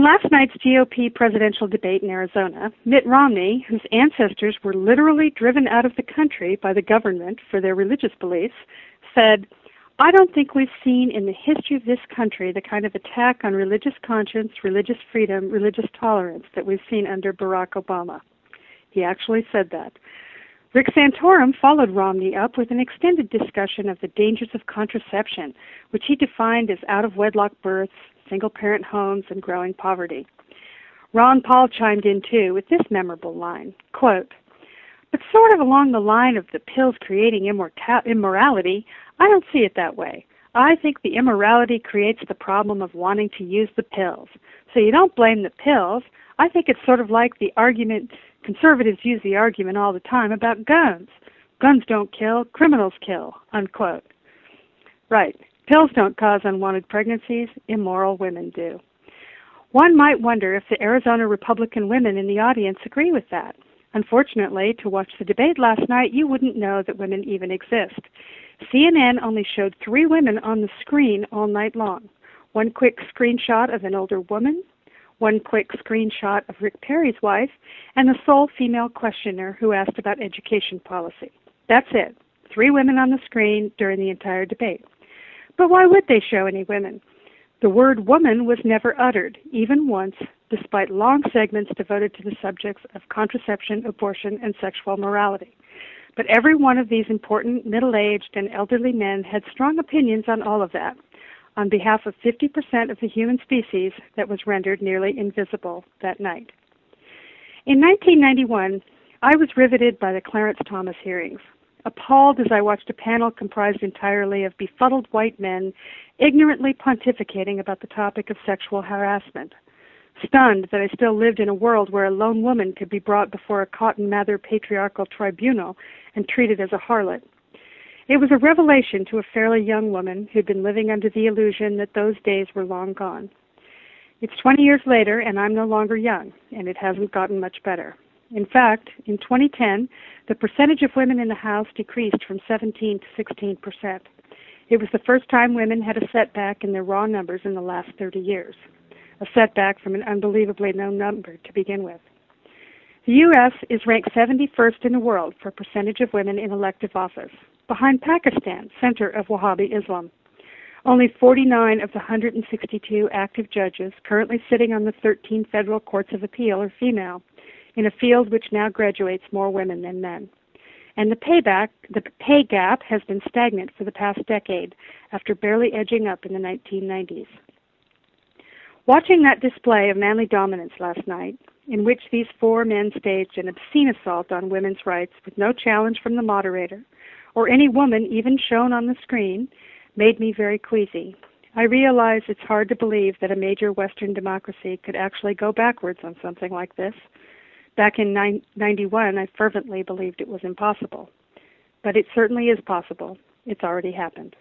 last night's GOP presidential debate in Arizona, Mitt Romney, whose ancestors were literally driven out of the country by the government for their religious beliefs, said, "I don't think we've seen in the history of this country the kind of attack on religious conscience, religious freedom, religious tolerance that we've seen under Barack Obama." He actually said that. Rick Santorum followed Romney up with an extended discussion of the dangers of contraception, which he defined as out-of-wedlock births, single-parent homes, and growing poverty. Ron Paul chimed in, too, with this memorable line, quote, "But sort of along the line of the pills creating immorality, I don't see it that way. I think the immorality creates the problem of wanting to use the pills. So you don't blame the pills. I think it's sort of like the argument, conservatives use the argument all the time about guns. Guns don't kill, criminals kill," unquote. Right. Pills don't cause unwanted pregnancies, immoral women do. One might wonder if the Arizona Republican women in the audience agree with that. Unfortunately, to watch the debate last night, you wouldn't know that women even exist. CNN only showed 3 women on the screen all night long. One quick screenshot of an older woman, one quick screenshot of Rick Perry's wife, and the sole female questioner who asked about education policy. That's it. 3 women on the screen during the entire debate. But why would they show any women? The word woman was never uttered, even once, despite long segments devoted to the subjects of contraception, abortion, and sexual morality. But every one of these important middle-aged and elderly men had strong opinions on all of that, on behalf of 50% of the human species that was rendered nearly invisible that night. In 1991, I was riveted by the Clarence Thomas hearings, appalled as I watched a panel comprised entirely of befuddled white men ignorantly pontificating about the topic of sexual harassment, stunned that I still lived in a world where a lone woman could be brought before a Cotton Mather patriarchal tribunal and treated as a harlot. It was a revelation to a fairly young woman who'd been living under the illusion that those days were long gone. It's 20 years later, and I'm no longer young, and it hasn't gotten much better. In fact, in 2010, the percentage of women in the House decreased from 17 to 16%. It was the first time women had a setback in their raw numbers in the last 30 years, a setback from an unbelievably low number to begin with. The U.S. is ranked 71st in the world for percentage of women in elective office, behind Pakistan, center of Wahhabi Islam. Only 49 of the 162 active judges currently sitting on the 13 federal courts of appeal are female, in a field which now graduates more women than men. And the pay gap has been stagnant for the past decade, after barely edging up in the 1990s. Watching that display of manly dominance last night, in which these 4 men staged an obscene assault on women's rights with no challenge from the moderator, or any woman even shown on the screen, made me very queasy. I realize it's hard to believe that a major Western democracy could actually go backwards on something like this. Back in 91, I fervently believed it was impossible. But it certainly is possible. It's already happened.